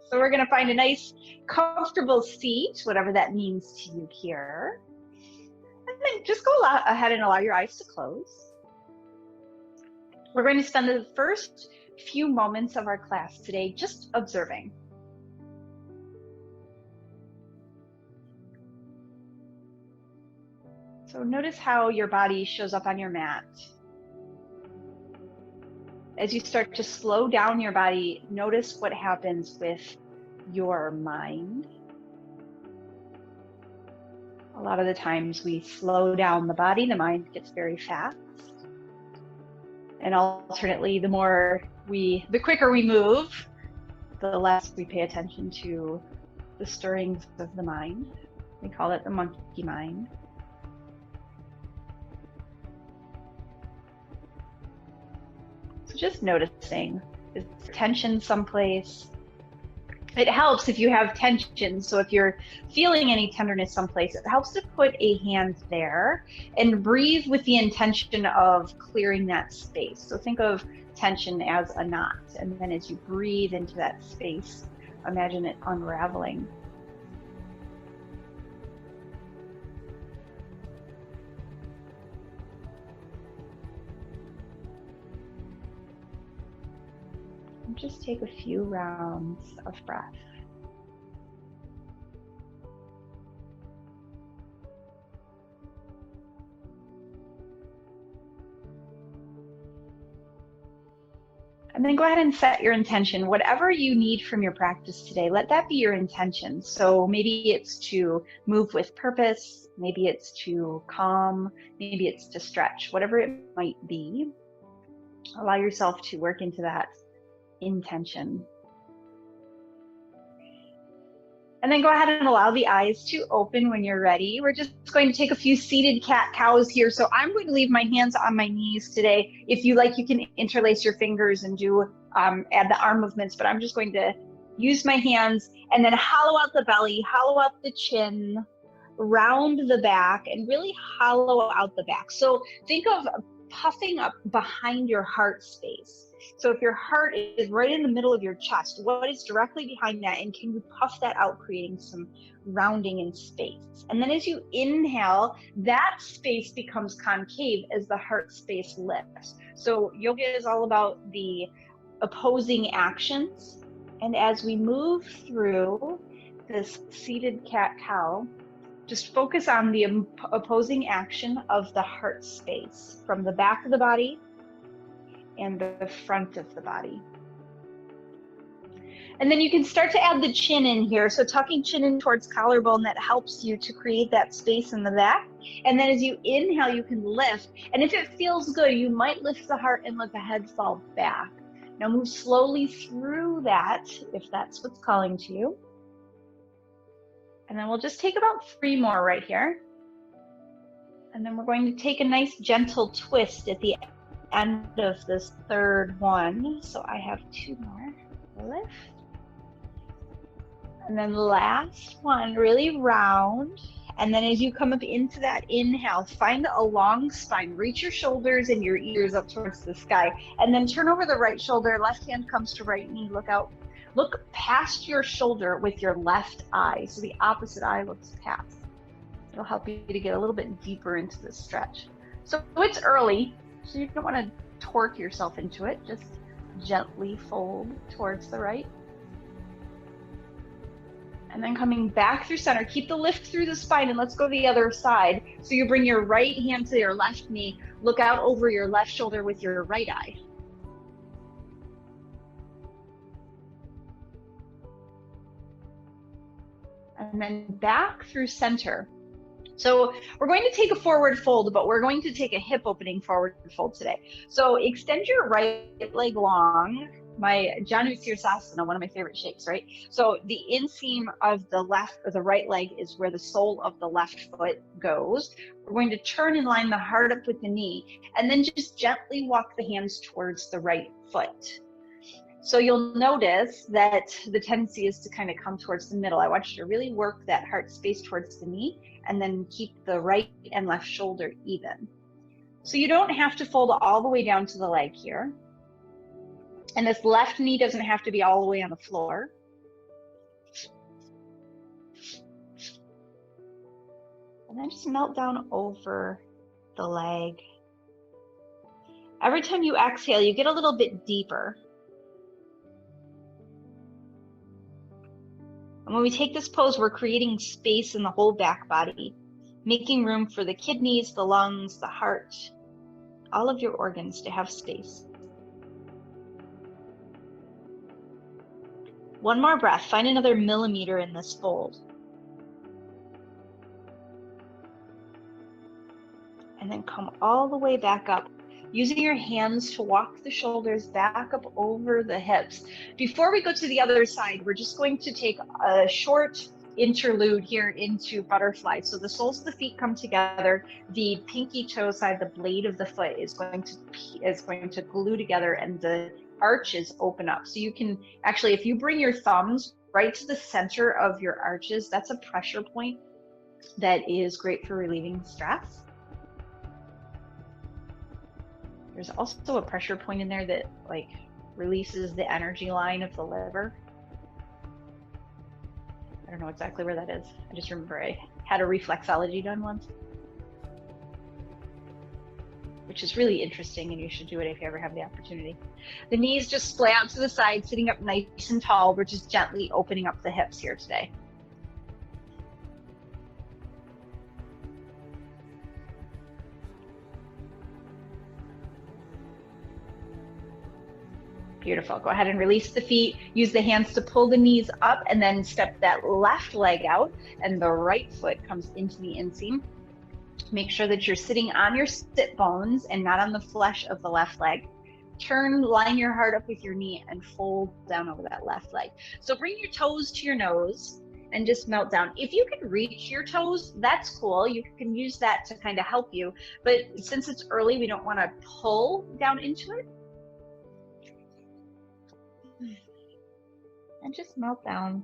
So we're going to find a nice, comfortable seat, whatever that means to you here. And then just go ahead and allow your eyes to close. We're going to spend the first few moments of our class today just observing. So notice how your body shows up on your mat. As you start to slow down your body, notice what happens with your mind. A lot of the times we slow down the body, the mind gets very fast. And alternately, the quicker we move, the less we pay attention to the stirrings of the mind. We call it the monkey mind. So just noticing, is tension someplace? It helps if you have tension. So if you're feeling any tenderness someplace, it helps to put a hand there and breathe with the intention of clearing that space. So think of tension as a knot. And then as you breathe into that space, imagine it unraveling. And just take a few rounds of breath. And then go ahead and set your intention. Whatever you need from your practice today, let that be your intention. So maybe it's to move with purpose, maybe it's to calm, maybe it's to stretch, whatever it might be. Allow yourself to work into that intention. And then go ahead and allow the eyes to open when you're ready. We're just going to take a few seated cat-cows here. So I'm going to leave my hands on my knees today. If you like, you can interlace your fingers and do add the arm movements, but I'm just going to use my hands and then hollow out the belly, hollow out the chin, round the back, and really hollow out the back. So think of puffing up behind your heart space. So if your heart is right in the middle of your chest, what is directly behind that? And can you puff that out, creating some rounding in space? And then as you inhale, that space becomes concave as the heart space lifts. So yoga is all about the opposing actions. And as we move through this seated cat-cow, just focus on the opposing action of the heart space from the back of the body and the front of the body. And then you can start to add the chin in here. So tucking chin in towards collarbone, that helps you to create that space in the back. And then as you inhale, you can lift. And if it feels good, you might lift the heart and let the head fall back. Now move slowly through that, if that's what's calling to you. And then we'll just take about 3 more right here. And then we're going to take a nice gentle twist at the end of this third one. So I have 2 more. Lift. And then last one, really round. And then as you come up into that inhale, find a long spine. Reach your shoulders and your ears up towards the sky. And then turn over the right shoulder. Left hand comes to right knee. Look out. Look past your shoulder with your left eye. So the opposite eye looks past. It'll help you to get a little bit deeper into this stretch. So it's early, so you don't want to torque yourself into it. Just gently fold towards the right. And then coming back through center, keep the lift through the spine, and let's go the other side. So you bring your right hand to your left knee, look out over your left shoulder with your right eye. And then back through center. So we're going to take a forward fold, but we're going to take a hip opening forward fold today. So extend your right leg long. My Janu Sirsasana, one of my favorite shapes, right? So the inseam of the left or the right leg is where the sole of the left foot goes. We're going to turn and line the heart up with the knee, and then just gently walk the hands towards the right foot. So you'll notice that the tendency is to kind of come towards the middle. I want you to really work that heart space towards the knee, and then keep the right and left shoulder even. So you don't have to fold all the way down to the leg here. And this left knee doesn't have to be all the way on the floor. And then just melt down over the leg. Every time you exhale, you get a little bit deeper. And when we take this pose, we're creating space in the whole back body, making room for the kidneys, the lungs, the heart, all of your organs to have space. One more breath. Find another millimeter in this fold. And then come all the way back up, using your hands to walk the shoulders back up over the hips. Before we go to the other side, we're just going to take a short interlude here into butterfly. So the soles of the feet come together, the pinky toe side, the blade of the foot is going to glue together, and the arches open up. So you can actually, if you bring your thumbs right to the center of your arches, that's a pressure point that is great for relieving stress. There's also a pressure point in there that like releases the energy line of the liver. I don't know exactly where that is. I just remember I had a reflexology done once, which is really interesting, and you should do it if you ever have the opportunity. The knees just splay out to the side, sitting up nice and tall. We're just gently opening up the hips here today. Beautiful. Go ahead and release the feet. Use the hands to pull the knees up, and then step that left leg out, and the right foot comes into the inseam. Make sure that you're sitting on your sit bones and not on the flesh of the left leg. Line your heart up with your knee and fold down over that left leg. So bring your toes to your nose and just melt down. If you can reach your toes, that's cool. You can use that to kind of help you. But since it's early, we don't want to pull down into it. And just melt down,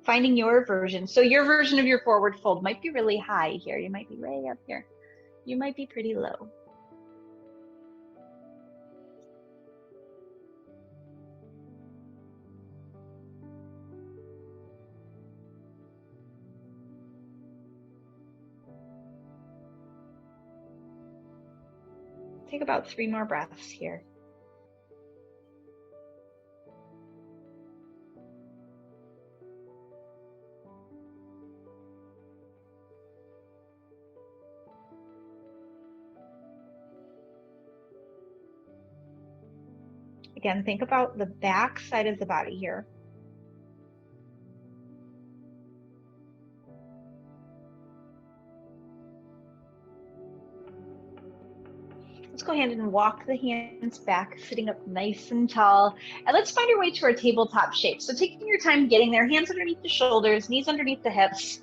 finding your version. So your version of your forward fold might be really high here. You might be way up here. You might be pretty low. Take about 3 more breaths here. Again, think about the back side of the body here. Let's go ahead and walk the hands back, sitting up nice and tall. And let's find our way to our tabletop shape. So taking your time getting there, hands underneath the shoulders, knees underneath the hips.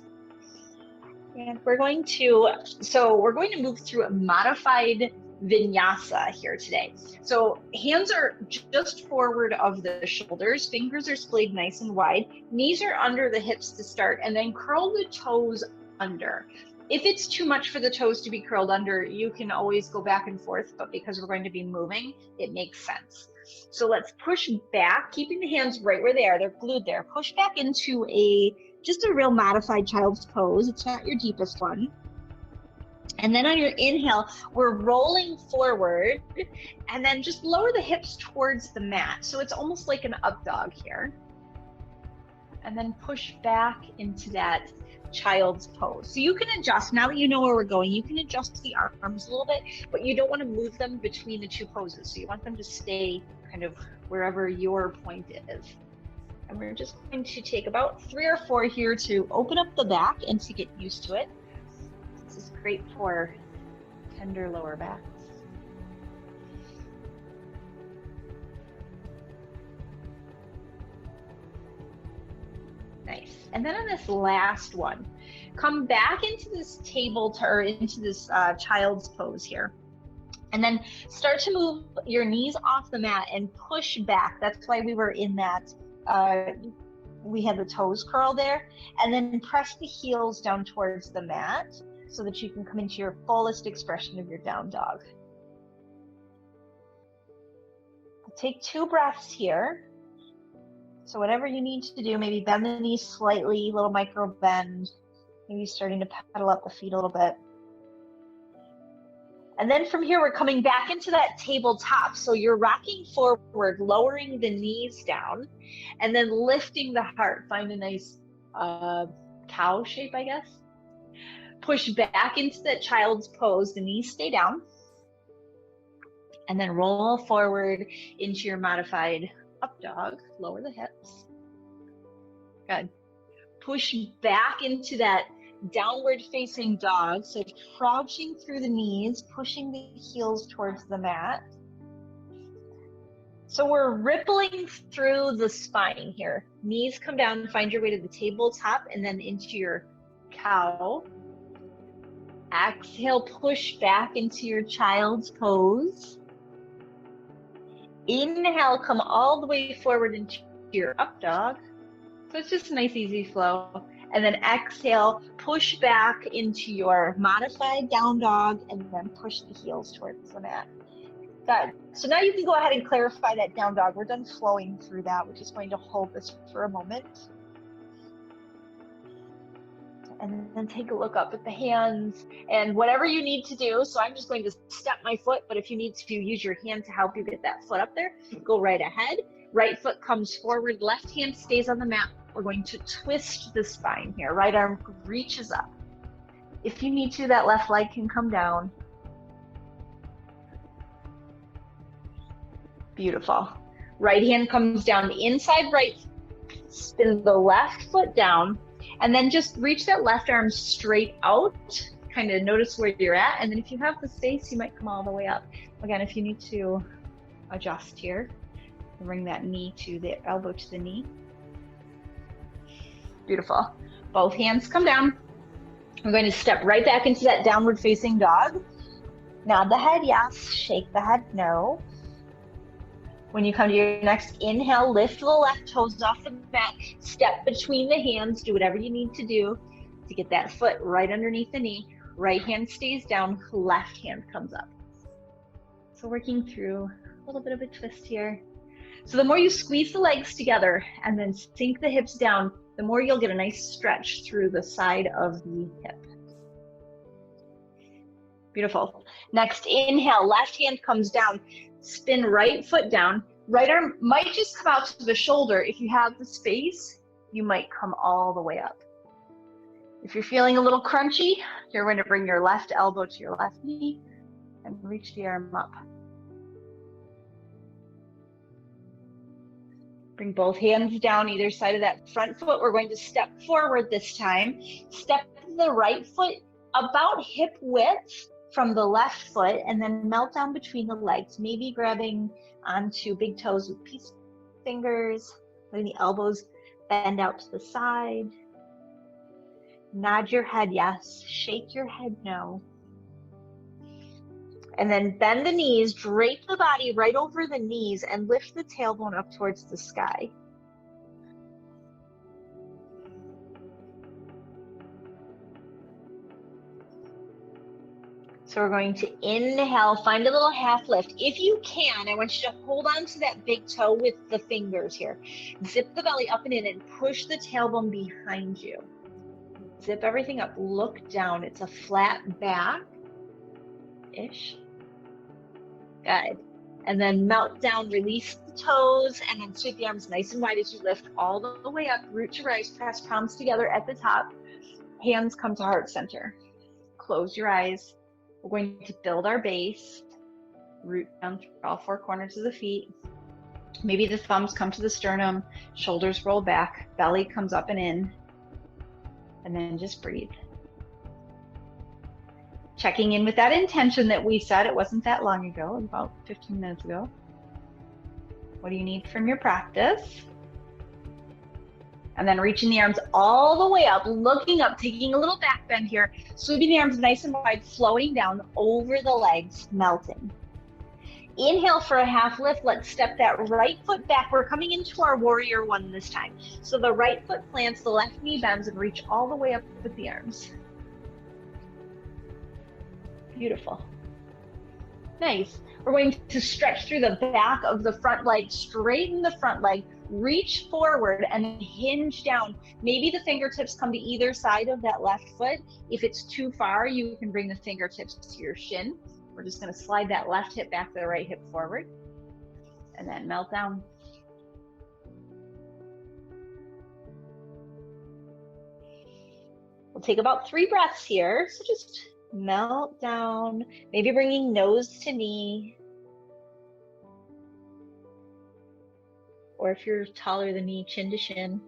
And we're going to move through a modified vinyasa here today. So hands are just forward of the shoulders, fingers are splayed nice and wide, knees are under the hips to start, and then curl the toes under. If it's too much for the toes to be curled under, you can always go back and forth, but because we're going to be moving, it makes sense. So let's push back, keeping the hands right where they are. They're glued there. Push back into just a real modified child's pose. It's not your deepest one. And then on your inhale, we're rolling forward, and then just lower the hips towards the mat. So it's almost like an up dog here. And then push back into that child's pose. So you can adjust, now that you know where we're going, you can adjust the arms a little bit, but you don't want to move them between the two poses. So you want them to stay kind of wherever your point is. And we're just going to take about 3 or 4 here to open up the back and to get used to it. This is great for tender lower backs. Nice. And then on this last one, come back into this into this child's pose here. And then start to move your knees off the mat and push back. That's why we were in that, we had the toes curl there. And then press the heels down towards the mat so that you can come into your fullest expression of your down dog. Take 2 breaths here. So whatever you need to do, maybe bend the knees slightly, little micro bend. Maybe starting to pedal up the feet a little bit. And then from here, we're coming back into that tabletop. So you're rocking forward, lowering the knees down, and then lifting the heart. Find a nice cow shape, I guess. Push back into that child's pose. The knees stay down. And then roll forward into your modified up dog. Lower the hips. Good. Push back into that downward facing dog. So crouching through the knees, pushing the heels towards the mat. So we're rippling through the spine here. Knees come down, find your way to the tabletop and then into your cow. Exhale, push back into your child's pose. Inhale, come all the way forward into your up dog. So it's just a nice, easy flow. And then exhale, push back into your modified down dog and then push the heels towards the mat. Good. So now you can go ahead and clarify that down dog. We're done flowing through that. We're just going to hold this for a moment. And then take a look up at the hands and whatever you need to do. So I'm just going to step my foot, but if you need to use your hand to help you get that foot up there, go right ahead. Right foot comes forward, left hand stays on the mat. We're going to twist the spine here. Right arm reaches up. If you need to, that left leg can come down. Beautiful. Right hand comes down the inside right, spin the left foot down, and then just reach that left arm straight out. Kind of notice where you're at, and then if you have the space, you might come all the way up. Again, if you need to adjust here, bring that knee to the elbow to the knee. Beautiful. Both hands come down. We're going to step right back into that downward facing dog. Nod the head yes, shake the head no. When you come to your next inhale, lift the left toes off the mat, step between the hands, do whatever you need to do to get that foot right underneath the knee. Right hand stays down, left hand comes up. So working through a little bit of a twist here. So the more you squeeze the legs together and then sink the hips down, the more you'll get a nice stretch through the side of the hip. Beautiful. Next inhale, left hand comes down, spin right foot down. Right arm might just come out to the shoulder. If you have the space, you might come all the way up. If you're feeling a little crunchy, you're going to bring your left elbow to your left knee and reach the arm up. Bring both hands down either side of that front foot. We're going to step forward this time. Step the right foot about hip width from the left foot and then melt down between the legs, maybe grabbing onto big toes with peace fingers, letting the elbows bend out to the side. Nod your head yes, shake your head no. And then bend the knees, drape the body right over the knees and lift the tailbone up towards the sky. So we're going to inhale, find a little half lift. If you can, I want you to hold on to that big toe with the fingers here. Zip the belly up and in and push the tailbone behind you. Zip everything up, look down. It's a flat back-ish. Good. And then melt down, release the toes, and then sweep the arms nice and wide as you lift all the way up. Root to rise, press palms together at the top. Hands come to heart center. Close your eyes. We're going to build our base. Root down through all four corners of the feet. Maybe the thumbs come to the sternum, shoulders roll back, belly comes up and in. And then just breathe. Checking in with that intention that we said, it wasn't that long ago, about 15 minutes ago. What do you need from your practice? And then reaching the arms all the way up, looking up, taking a little back bend here, sweeping the arms nice and wide, flowing down over the legs, melting. Inhale for a half lift. Let's step that right foot back. We're coming into our warrior one this time. So the right foot plants, the left knee bends, and reach all the way up with the arms. Beautiful. Nice. We're going to stretch through the back of the front leg, straighten the front leg, reach forward and hinge down. Maybe the fingertips come to either side of that left foot. If it's too far, you can bring the fingertips to your shin. We're just going to slide that left hip back, the right hip forward, and then melt down. We'll take about 3 breaths here. So just melt down, maybe bringing nose to knee. Or if you're taller than me, chin to shin.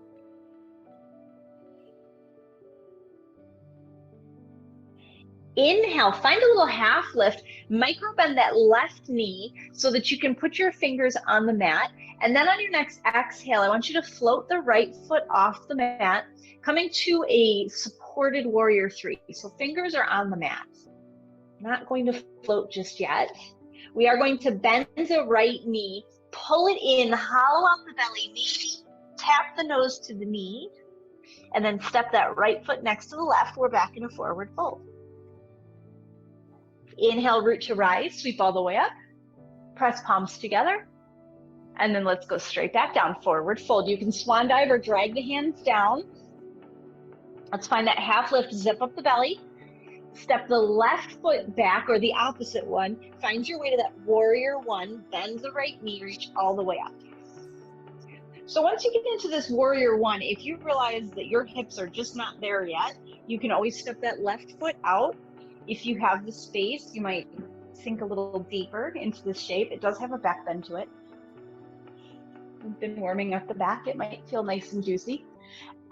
Inhale, find a little half lift, micro bend that left knee so that you can put your fingers on the mat. And then on your next exhale, I want you to float the right foot off the mat, coming to a supported warrior 3. So fingers are on the mat. Not going to float just yet. We are going to bend the right knee, pull it in, hollow out the belly, maybe tap the nose to the knee, and then step that right foot next to the left. We're back in a forward fold. Inhale, root to rise, sweep all the way up, press palms together, and then let's go straight back down, forward fold. You can swan dive or drag the hands down. Let's find that half lift, zip up the belly, step the left foot back or the opposite one, find your way to that warrior 1, bend the right knee, reach all the way up. So once you get into this warrior 1, if you realize that your hips are just not there yet, you can always step that left foot out. If you have the space, you might sink a little deeper into this shape. It does have a back bend to it. We've been warming up the back. It might feel nice and juicy.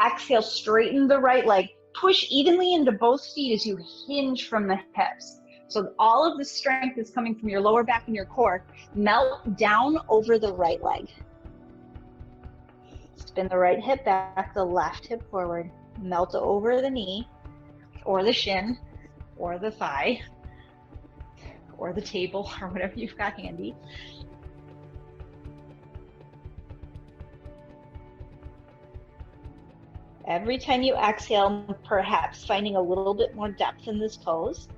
Exhale, straighten the right leg. Push evenly into both feet as you hinge from the hips. So all of the strength is coming from your lower back and your core. Melt down over the right leg. Spin the right hip back, the left hip forward. Melt over the knee or the shin, or the thigh, or the table, or whatever you've got handy. Every time you exhale, perhaps finding a little bit more depth in this pose.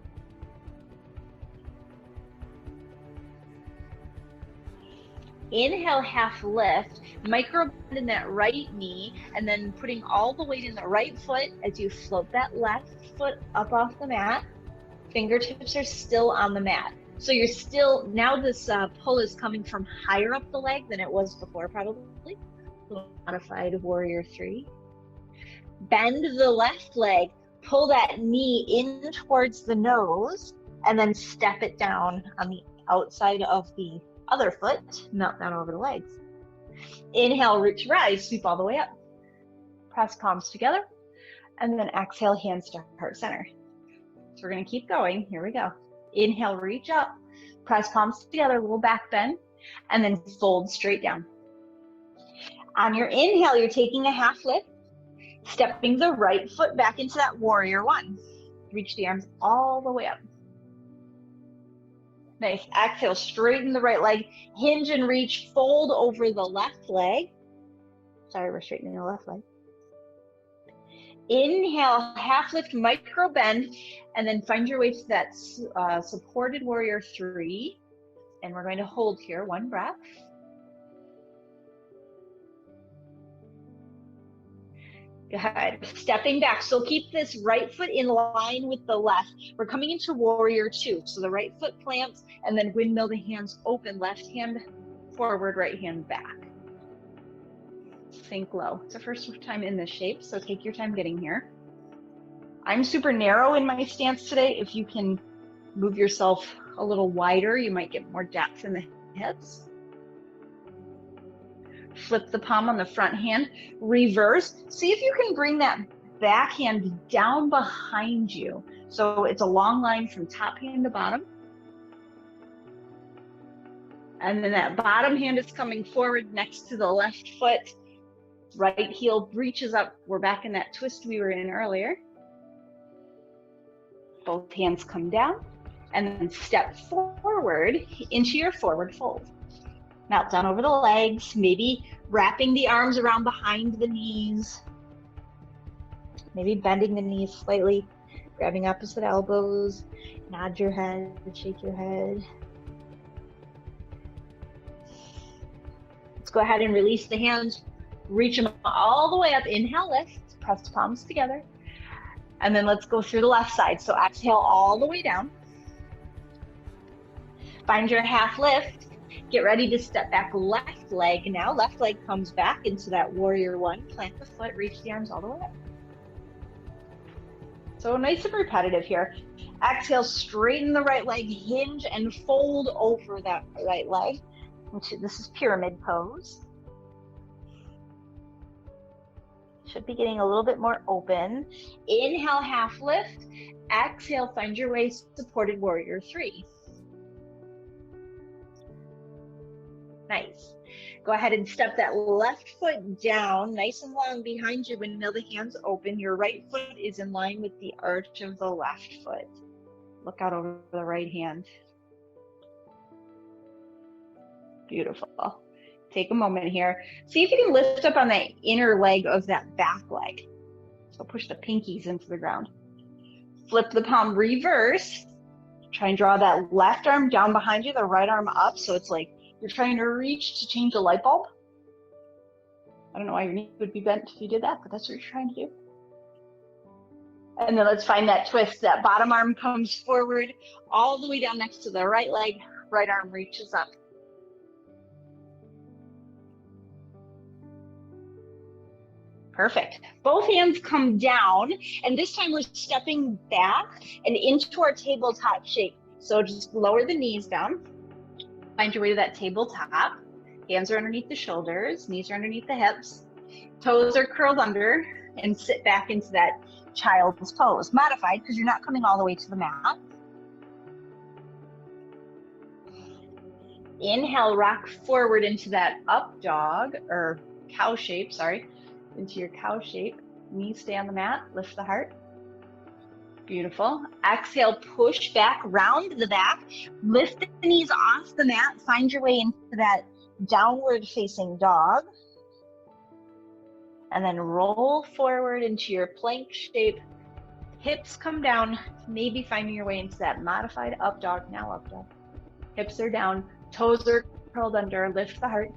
Inhale, half lift, micro bend in that right knee, and then putting all the weight in the right foot as you float that left foot up off the mat. Fingertips are still on the mat. So you're still, now this pull is coming from higher up the leg than it was before, probably. Modified warrior 3. Bend the left leg, pull that knee in towards the nose, and then step it down on the outside of the other foot, melt down over the legs. Inhale, root to rise, sweep all the way up. Press palms together, and then exhale, hands to heart center. So we're gonna keep going, here we go. Inhale, reach up, press palms together, little back bend, and then fold straight down. On your inhale, you're taking a half lift, stepping the right foot back into that warrior 1. Reach the arms all the way up. Nice, exhale, straighten the right leg, hinge and reach, fold over the left leg. Sorry, we're straightening the left leg. Inhale, half lift, micro bend, and then find your way to that supported warrior 3. And we're going to hold here, 1 breath. Good. Stepping back. So keep this right foot in line with the left. We're coming into warrior 2. So the right foot plants and then windmill the hands open. Left hand forward, right hand back. Sink low. It's the first time in this shape, so take your time getting here. I'm super narrow in my stance today. If you can move yourself a little wider, you might get more depth in the hips. Flip the palm on the front hand, reverse. See if you can bring that back hand down behind you. So it's a long line from top hand to bottom. And then that bottom hand is coming forward next to the left foot. Right heel reaches up. We're back in that twist we were in earlier. Both hands come down and then step forward into your forward fold. Melt down over the legs, maybe wrapping the arms around behind the knees. Maybe bending the knees slightly, grabbing opposite elbows, nod your head, shake your head. Let's go ahead and release the hands, Reach them all the way up. Inhale, lift, press palms together. And then let's go through the left side. So exhale all the way down. Find your half lift. Get ready to step back left leg. Now left leg comes back into that warrior one. Plant the foot, reach the arms all the way up. So nice and repetitive here. Exhale, straighten the right leg, hinge and fold over that right leg. This is pyramid pose. Should be getting a little bit more open. Inhale, half lift. Exhale, find your way, supported warrior three. Nice. Go ahead and step that left foot down, nice and long behind you. Windmill the hands open. Your right foot is in line with the arch of the left foot. Look out over the right hand. Beautiful. Take a moment here. See if you can lift up on the inner leg of that back leg. So push the pinkies into the ground. Flip the palm reverse. Try and draw that left arm down behind you, the right arm up. So it's like you're trying to reach to change a light bulb. I don't know why your knee would be bent if you did that, but that's what you're trying to do. And then let's find that twist. That bottom arm comes forward all the way down next to the right leg. Right arm reaches up. Perfect. Both hands come down, and this time we're stepping back and into our tabletop shape. So just lower the knees down. Find your way to that tabletop. Hands are underneath the shoulders, knees are underneath the hips. Toes are curled under, and sit back into that child's pose. Modified, because you're not coming all the way to the mat. Inhale, rock forward into that up dog, or cow shape, sorry. Into your cow shape. Knees stay on the mat, lift the heart. Beautiful. Exhale, push back, round the back, lift the knees off the mat, find your way into that downward facing dog. And then roll forward into your plank shape. Hips come down, maybe finding your way into that modified up dog, now up dog. Hips are down, toes are curled under, lift the heart.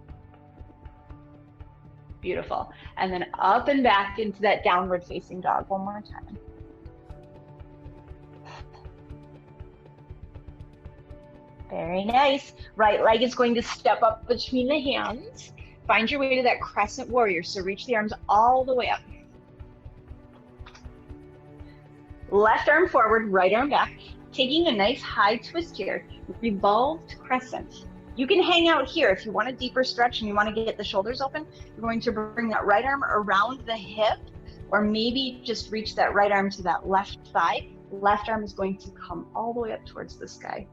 Beautiful. And then up and back into that downward facing dog one more time. Very nice. Right leg is going to step up between the hands. Find your way to that crescent warrior. So reach the arms all the way up. Left arm forward, right arm back. Taking a nice high twist here. Revolved crescent. You can hang out here if you want a deeper stretch and you want to get the shoulders open. You're going to bring that right arm around the hip, or maybe just reach that right arm to that left thigh. Left arm is going to come all the way up towards the sky.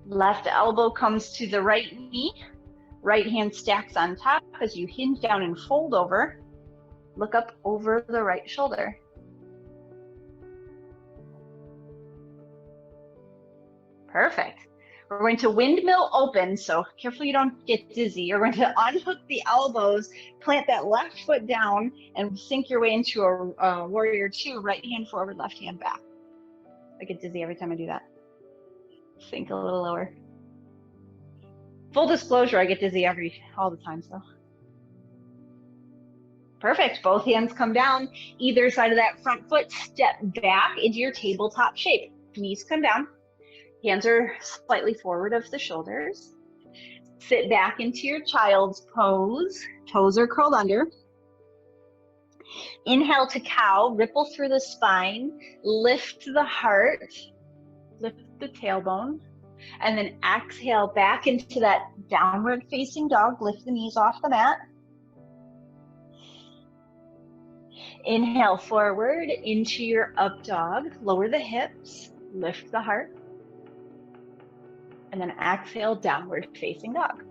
Left elbow comes to the right knee. Right hand stacks on top as you hinge down and fold over. Look up over the right shoulder. Perfect. We're going to windmill open, so careful you don't get dizzy. You're going to unhook the elbows, plant that left foot down, and sink your way into a warrior two, right hand forward, left hand back. I get dizzy every time I do that. Sink a little lower. Full disclosure, I get dizzy all the time, so. Perfect, both hands come down, either side of that front foot, step back into your tabletop shape. Knees come down, hands are slightly forward of the shoulders. Sit back into your child's pose, toes are curled under. Inhale to cow, ripple through the spine, lift the heart, lift the tailbone, and then exhale back into that downward facing dog, lift the knees off the mat. Inhale forward into your up dog, lower the hips, lift the heart, and then exhale downward facing dog.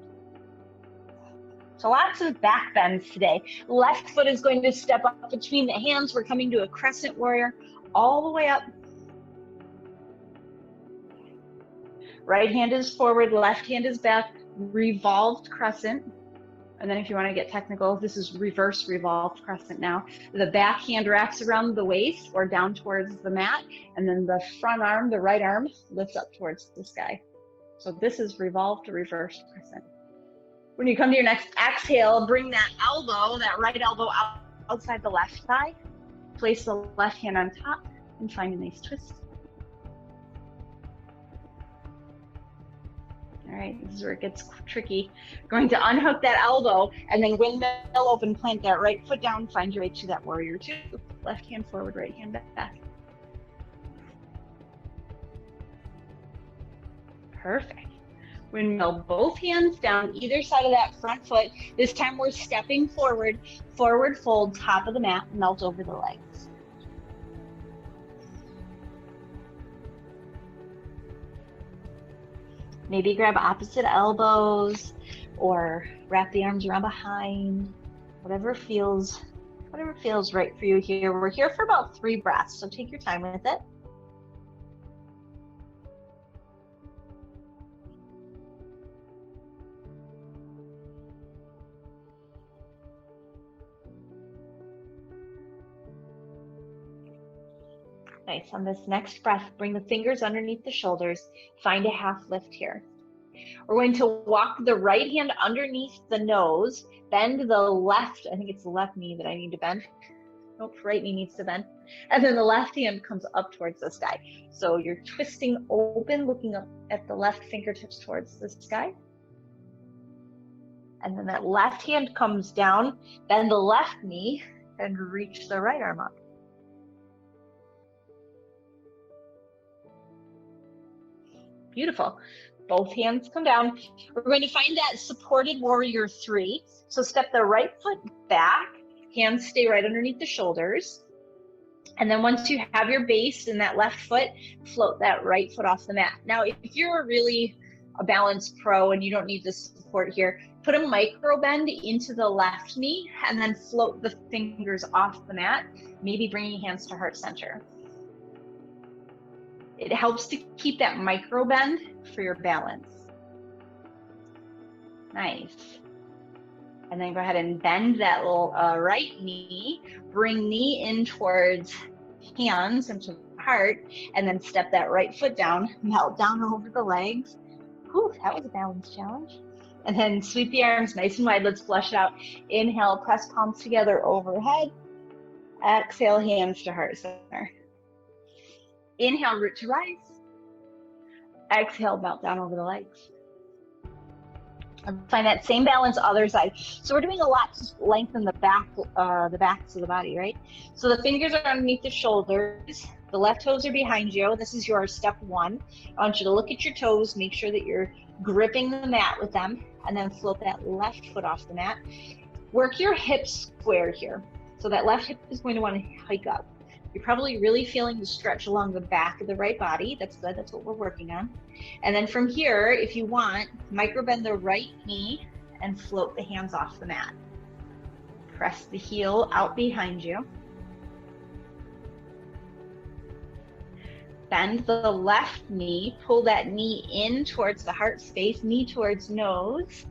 So lots of back bends today. Left foot is going to step up between the hands. We're coming to a crescent warrior all the way up. Right hand is forward, left hand is back, revolved crescent. And then if you want to get technical, this is reverse revolved crescent now. The back hand wraps around the waist or down towards the mat, and then the front arm, the right arm, lifts up towards the sky. So this is revolved reverse crescent. When you come to your next exhale, bring that elbow, that right elbow outside the left thigh. Place the left hand on top and find a nice twist. All right, this is where it gets tricky. Going to unhook that elbow and then windmill open, plant that right foot down, find your way to that warrior two. Left hand forward, right hand back. Perfect. Windmill both hands down either side of that front foot. This time we're stepping forward, forward fold, top of the mat, melt over the legs. Maybe grab opposite elbows or wrap the arms around behind, whatever feels right for you here. We're here for about 3 breaths, so take your time with it. Nice. On this next breath, bring the fingers underneath the shoulders. Find a half lift here. We're going to walk the right hand underneath the nose, bend the left, I think it's the left knee that I need to bend. Nope, right knee needs to bend. And then the left hand comes up towards the sky. So you're twisting open, looking up at the left fingertips towards the sky. And then that left hand comes down, bend the left knee, and reach the right arm up. Beautiful. Both hands come down. We're going to find that supported warrior three. So step the right foot back, hands stay right underneath the shoulders. And then once you have your base in that left foot, float that right foot off the mat. Now, if you're really a balance pro and you don't need this support here, put a micro bend into the left knee and then float the fingers off the mat, maybe bringing hands to heart center. It helps to keep that micro bend for your balance. Nice. And then go ahead and bend that little right knee, bring knee in towards hands into the heart, and then step that right foot down, melt down over the legs. Whew, that was a balance challenge. And then sweep the arms nice and wide. Let's flush it out. Inhale, press palms together overhead. Exhale, hands to heart center. Inhale, root to rise. Exhale, melt down over the legs. And find that same balance other side. So we're doing a lot to lengthen the backs of the body, right? So the fingers are underneath the shoulders. The left toes are behind you. This is your step one. I want you to look at your toes, make sure that you're gripping the mat with them, and then float that left foot off the mat. Work your hips square here. So that left hip is going to want to hike up. You're probably really feeling the stretch along the back of the right body. That's good, that's what we're working on. And then from here, if you want, micro bend the right knee and float the hands off the mat. Press the heel out behind you. Bend the left knee, pull that knee in towards the heart space, knee towards nose,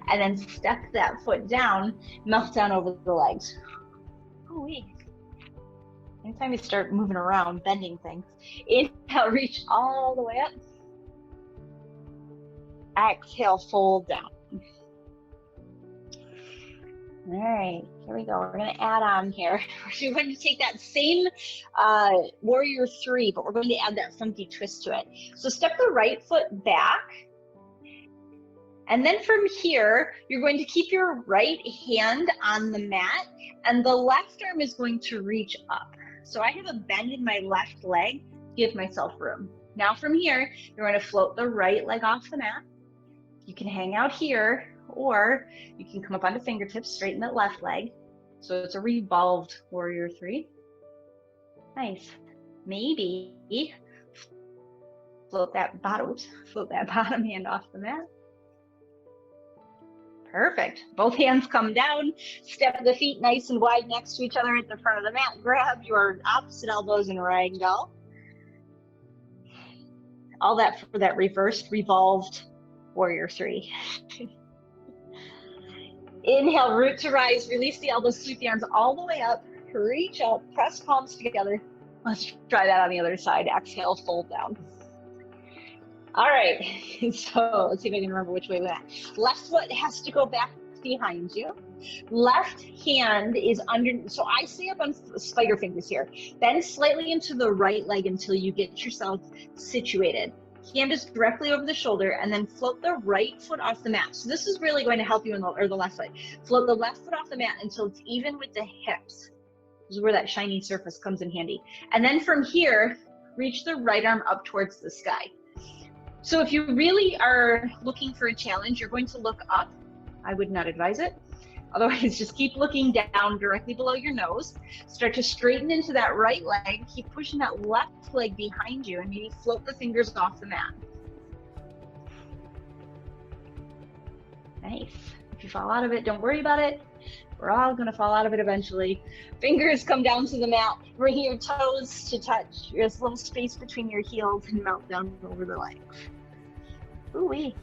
and then step that foot down, melt down over the legs. Ooh-wee. Anytime you start moving around, bending things. Inhale, reach all the way up. Exhale, fold down. All right, here we go. We're going to add on here. We're going to take that same warrior three, but we're going to add that funky twist to it. So step the right foot back. And then from here, you're going to keep your right hand on the mat, and the left arm is going to reach up. So I have a bend in my left leg, give myself room. Now from here, you're going to float the right leg off the mat. You can hang out here, or you can come up onto fingertips, straighten that left leg. So it's a revolved warrior three. Nice. Maybe float that bottom hand off the mat. Perfect. Both hands come down, step the feet nice and wide next to each other at the front of the mat. Grab your opposite elbows in ragdoll. All that for that reversed, revolved warrior three. Inhale, root to rise, release the elbows, sweep the arms all the way up, reach up, press palms together. Let's try that on the other side. Exhale, fold down. All right, so let's see if I can remember which way we went. Left foot has to go back behind you. Left hand is under, so I stay up on spider fingers here. Bend slightly into the right leg until you get yourself situated. Hand is directly over the shoulder, and then float the right foot off the mat. So this is really going to help you in the, or the left foot. Float the left foot off the mat until it's even with the hips. This is where that shiny surface comes in handy. And then from here, reach the right arm up towards the sky. So if you really are looking for a challenge, you're going to look up. I would not advise it. Otherwise, just keep looking down directly below your nose. Start to straighten into that right leg. Keep pushing that left leg behind you and maybe float the fingers off the mat. Nice. If you fall out of it, don't worry about it. We're all going to fall out of it eventually. Fingers come down to the mat. Bring your toes to touch. There's a little space between your heels and melt down over the legs. Ooh-wee.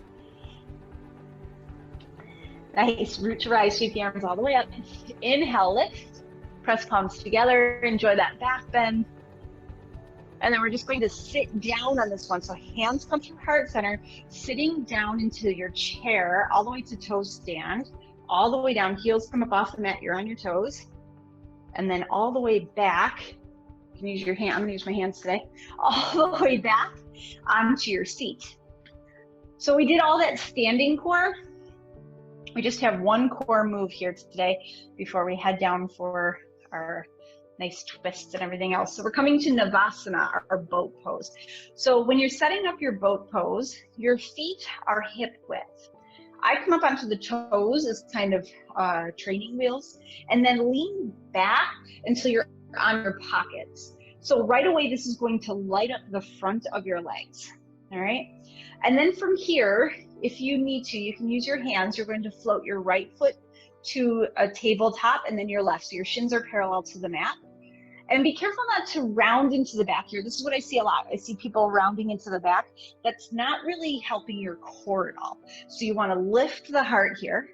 Nice. Root to rise. Sweep the arms all the way up. Inhale, lift. Press palms together. Enjoy that back bend. And then we're just going to sit down on this one. So hands come through heart center, sitting down into your chair, all the way to toe stand, all the way down, heels come up off the mat, you're on your toes. And then all the way back, you can use your hand, I'm gonna use my hands today, all the way back onto your seat. So we did all that standing core. We just have one core move here today before we head down for our nice twists and everything else. So we're coming to Navasana, our boat pose. So when you're setting up your boat pose, your feet are hip width. I come up onto the toes as kind of training wheels, and then lean back until you're on your pockets. So right away, this is going to light up the front of your legs, all right? And then from here, if you need to, you can use your hands. You're going to float your right foot to a tabletop and then your left. So your shins are parallel to the mat. And be careful not to round into the back here. This is what I see a lot. I see people rounding into the back. That's not really helping your core at all. So you want to lift the heart here,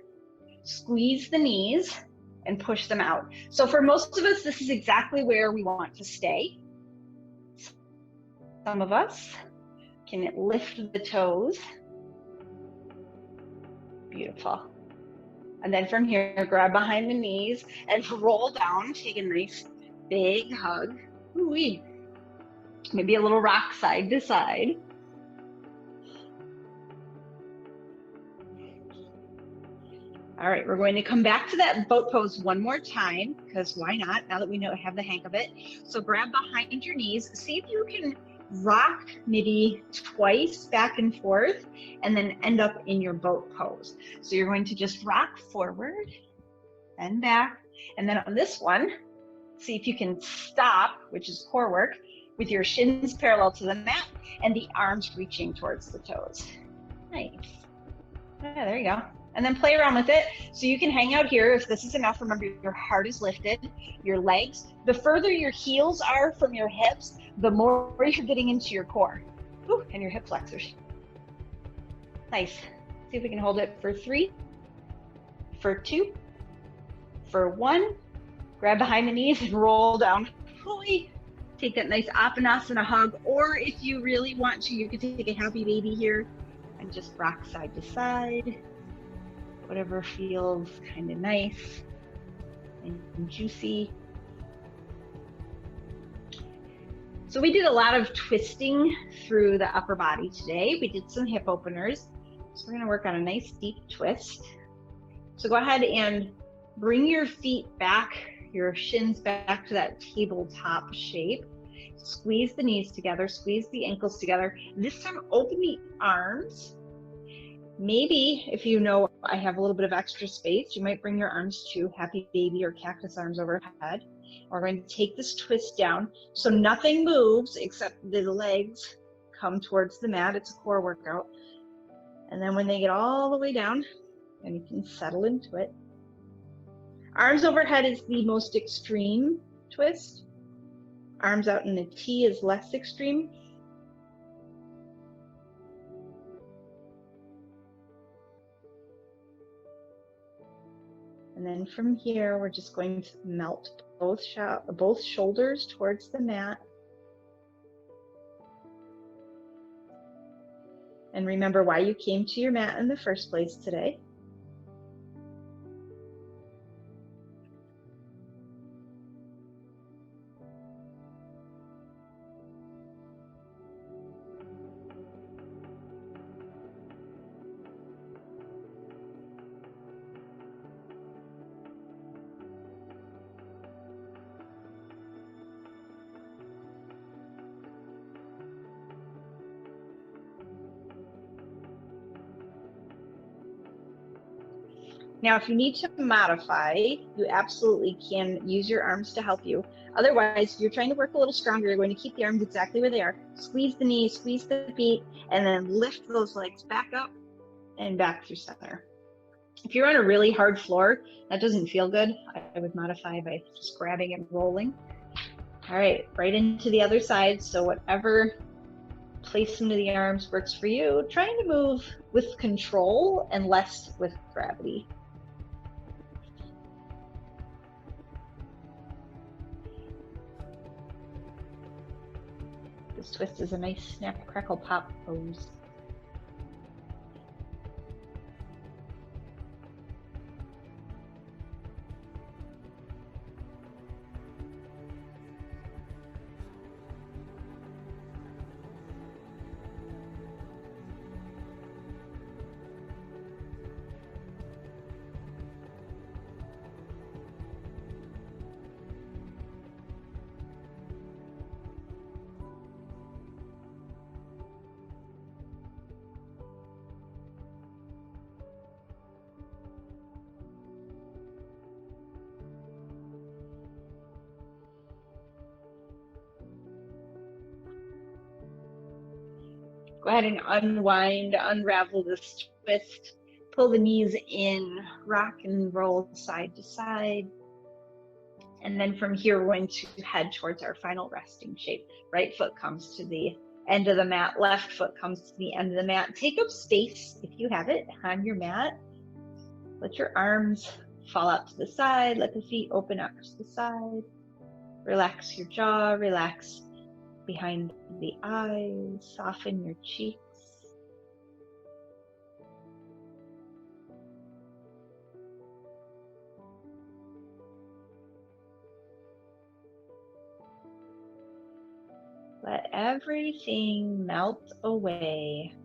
squeeze the knees, and push them out. So for most of us, this is exactly where we want to stay. Some of us can lift the toes. Beautiful. And then from here, grab behind the knees and roll down. Take a nice big hug. Ooh-wee. Maybe a little rock side to side. All right, we're going to come back to that boat pose one more time, because why not, now that we have the hang of it. So grab behind your knees. See if you can rock maybe twice back and forth, and then end up in your boat pose. So you're going to just rock forward and back. And then on this one, see if you can stop, which is core work, with your shins parallel to the mat and the arms reaching towards the toes. Nice. Yeah, there you go. And then play around with it. So you can hang out here if this is enough. Remember, your heart is lifted, your legs. The further your heels are from your hips, the more you're getting into your core. Ooh, and your hip flexors. Nice. See if we can hold it for 3, for 2, for 1. Grab behind the knees and roll down. Fully take that nice Apanasana hug, or if you really want to, you can take a happy baby here and just rock side to side. Whatever feels kind of nice and juicy. So we did a lot of twisting through the upper body today. We did some hip openers. So we're going to work on a nice deep twist. So go ahead and bring your feet back, your shins back to that tabletop shape. Squeeze the knees together, squeeze the ankles together. This time, open the arms. Maybe if you know I have a little bit of extra space, you might bring your arms to happy baby or cactus arms overhead. We're going to take this twist down so nothing moves except the legs come towards the mat. It's a core workout. And then when they get all the way down, then you can settle into it. Arms overhead is the most extreme twist. Arms out in a T is less extreme. And then from here, we're just going to melt both shoulders towards the mat. And remember why you came to your mat in the first place today. Now, if you need to modify, you absolutely can use your arms to help you. Otherwise, if you're trying to work a little stronger, you're going to keep the arms exactly where they are. Squeeze the knees, squeeze the feet, and then lift those legs back up and back through center. If you're on a really hard floor, that doesn't feel good. I would modify by just grabbing and rolling. All right, right into the other side. So whatever placement of the arms works for you, trying to move with control and less with gravity. This twist is a nice snap, crackle, pop pose. Go ahead and unwind, unravel this twist, pull the knees in, rock and roll side to side. And then from here, we're going to head towards our final resting shape. Right foot comes to the end of the mat, left foot comes to the end of the mat. Take up space, if you have it, on your mat. Let your arms fall out to the side, let the feet open up to the side. Relax your jaw, relax behind the eyes, soften your cheeks. Let everything melt away.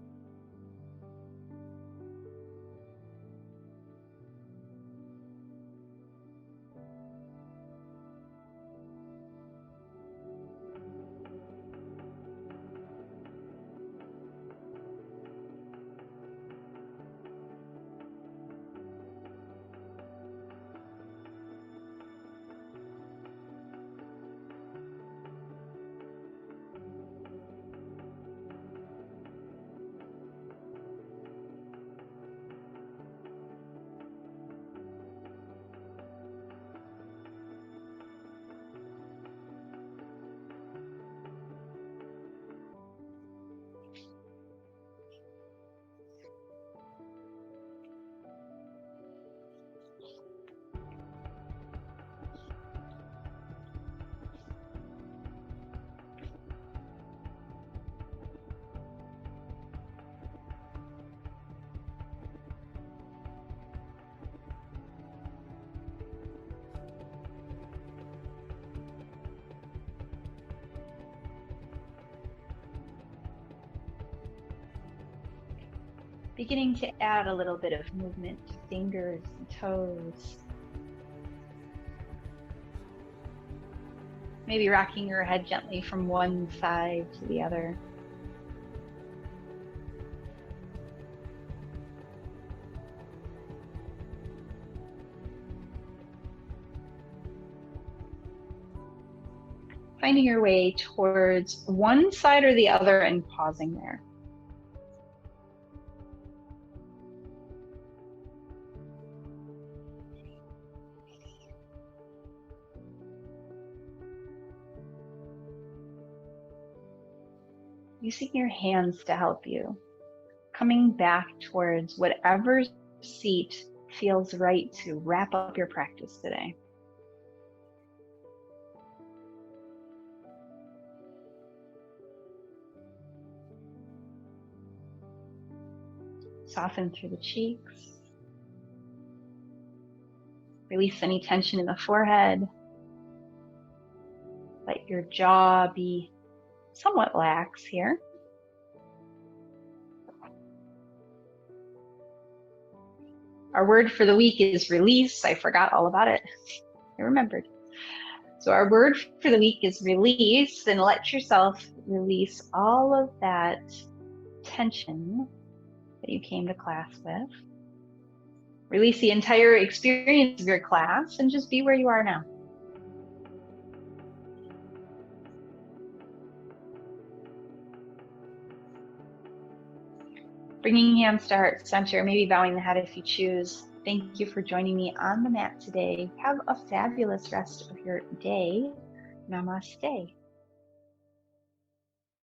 Beginning to add a little bit of movement to fingers and toes. Maybe rocking your head gently from one side to the other. Finding your way towards one side or the other and pausing there. Using your hands to help you. Coming back towards whatever seat feels right to wrap up your practice today. Soften through the cheeks. Release any tension in the forehead. Let your jaw be somewhat lax here. Our word for the week is release. I forgot all about it. I remembered. So our word for the week is release, and let yourself release all of that tension that you came to class with. Release the entire experience of your class and just be where you are now. Bringing hands to heart center, maybe bowing the head if you choose. Thank you for joining me on the mat today. Have a fabulous rest of your day. Namaste.